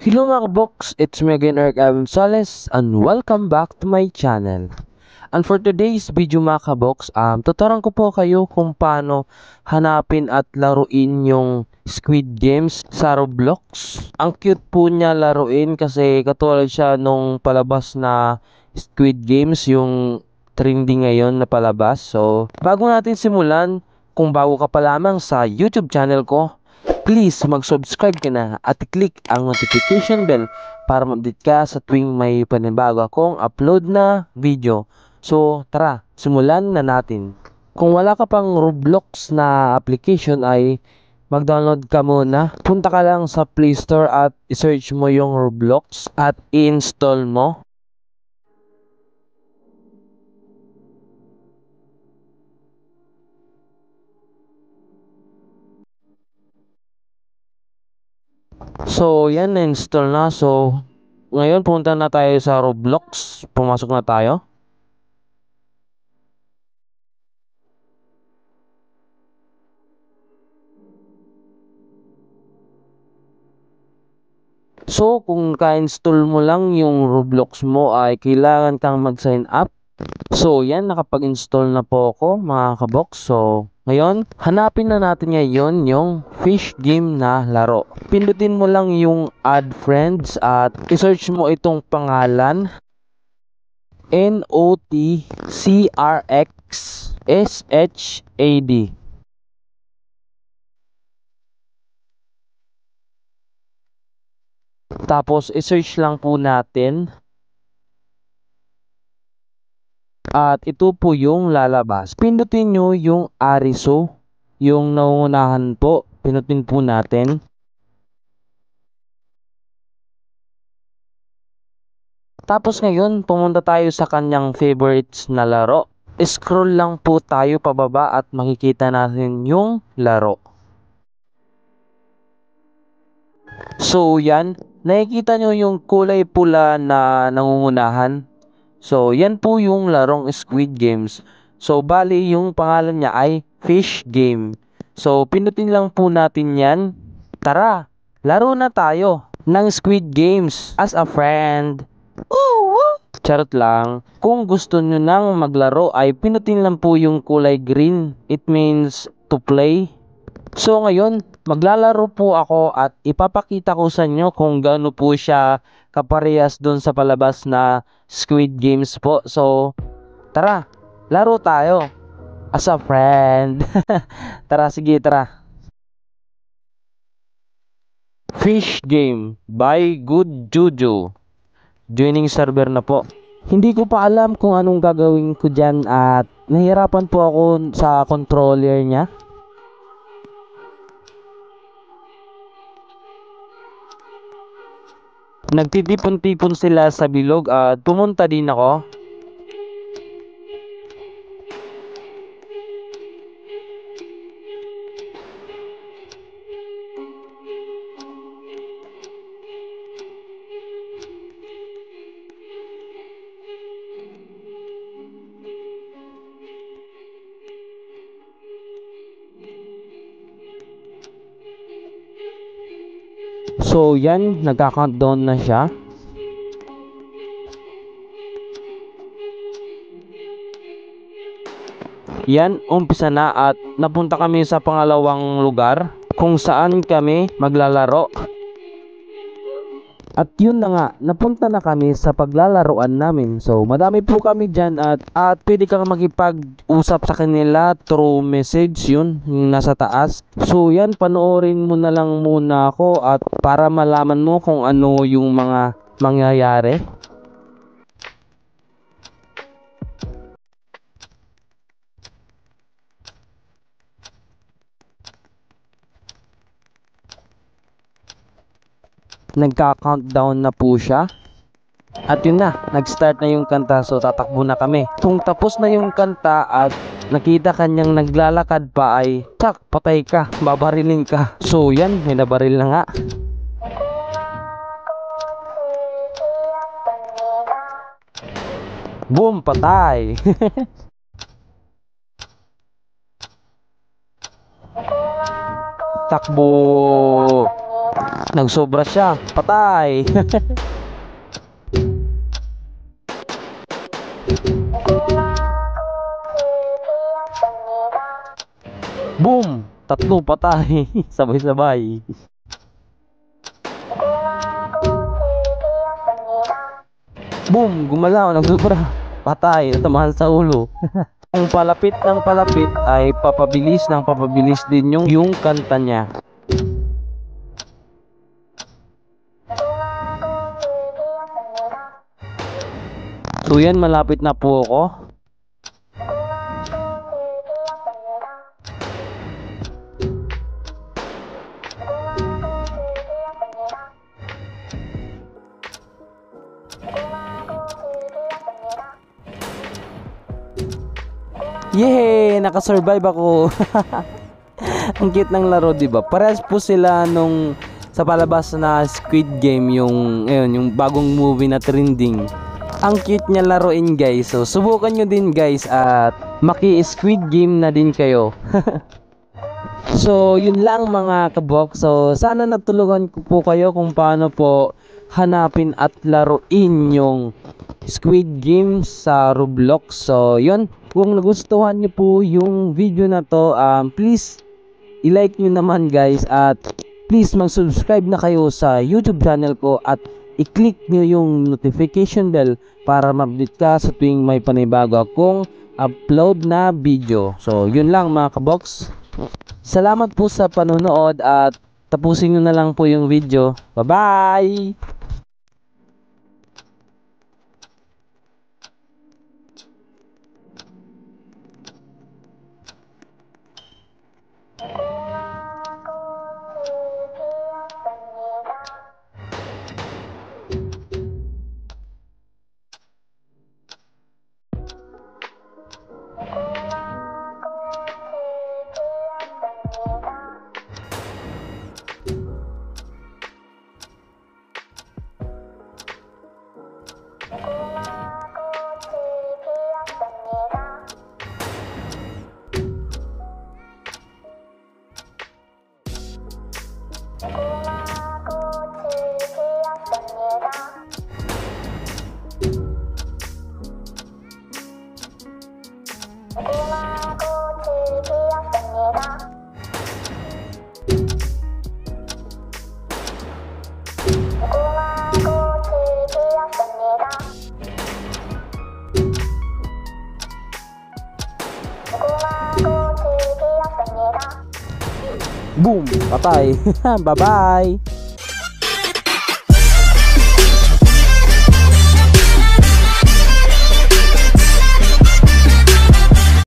Hello mga kabox, it's me again Eric Gonzalez and welcome back to my channel. And for today's video mga kabox, tuturuan ko po kayo kung paano hanapin at laruin yung Squid Games sa Roblox. Ang cute po niya laruin kasi katulad siya nung palabas na Squid Games, yung trending ngayon na palabas. So, bago natin simulan, kung bago ka pa lamang sa YouTube channel ko, please mag-subscribe ka na at i-click ang notification bell para ma-update ka sa tuwing may panibago akong upload na video. So tara, simulan na natin. Kung wala ka pang Roblox na application ay mag-download ka muna. Punta ka lang sa Play Store at i-search mo yung Roblox at i-install mo. So yan, na-install na. So ngayon punta na tayo sa Roblox. Pumasok na tayo. So, kung ka-install mo lang yung Roblox mo ay kailangan kang mag-sign up. So, yan, nakapag-install na po ako mga kabox. So, ngayon, hanapin na natin ngayon yung fish game na laro. Pindutin mo lang yung add friends at i-search mo itong pangalan. NOTCRXSHAD. Tapos, i-search lang po natin. At ito po yung lalabas. Pindutin nyo yung Ariso, yung nauunahan po. Pindutin po natin. Tapos ngayon, pumunta tayo sa kanyang favorites na laro. Scroll lang po tayo pababa at makikita natin yung laro. So yan, nakikita nyo yung kulay pula na nangungunahan. So, yan po yung larong Squid Games. So, bali yung pangalan niya ay Fish Game. So, pinutin lang po natin yan. Tara, laro na tayo ng Squid Games as a friend. Charot lang. Kung gusto nyo nang maglaro ay pinutin lang po yung kulay green. It means to play. So ngayon, maglalaro po ako at ipapakita ko sa inyo kung gaano po siya kaparehas doon sa palabas na Squid Games po. So, tara, laro tayo as a friend. Tara, sige, tara. Fish Game by Good Juju. Joining server na po. Hindi ko pa alam kung anong gagawin ko dyan at nahihirapan po ako sa controller niya. Nagtitipon-tipon sila sa bilog at pumunta din ako. So yan, nagka-countdown na siya. Yan, umpisa na at napunta kami sa pangalawang lugar kung saan kami maglalaro. At yun na nga, napunta na kami sa paglalaroan namin. So, madami po kami dyan at pwede kang makipag-usap sa kanila through message, yun, yung nasa taas. So, yan, panoorin mo na lang muna ako at para malaman mo kung ano yung mga mangyayari. Nagka-countdown na po siya. At yun na, nag-start na yung kanta. So tatakbo na kami. Kung tapos na yung kanta at nakita kanyang naglalakad pa ay tak, patay ka, babarilin ka. So yan, may nabaril na nga. Boom, patay. Takbo. Nagsobra siya. Patay. Boom! Tatlo patay. Sabay-sabay. Boom! Gumalaw. Nagsobra. Patay. Natamahan sa ulo. Kung palapit ng palapit ay papabilis ng papabilis din yung kanta niya. So yan, malapit na po ako. Yehey! Nakasurvive ako. Ang cute ng laro, diba? Parehas po sila nung sa palabas na Squid Game, yung bagong movie na trending. Ang cute niya laruin, guys. So subukan nyo din, guys, at maki-Squid Game na din kayo. So yun lang mga kabok. So sana natulungan ko po kayo kung paano po hanapin at laruin yung Squid Game sa Roblox. So yun, kung nagustuhan nyo po yung video na to, please i-like nyo naman, guys, at please mag-subscribe na kayo sa YouTube channel ko at i-click nyo yung notification bell para ma-update ka sa tuwing may panibago akong upload na video. So yun lang mga kabox. Salamat po sa panonood at tapusin nyo na lang po yung video. Bye bye! Boom! Patay! Bye-bye!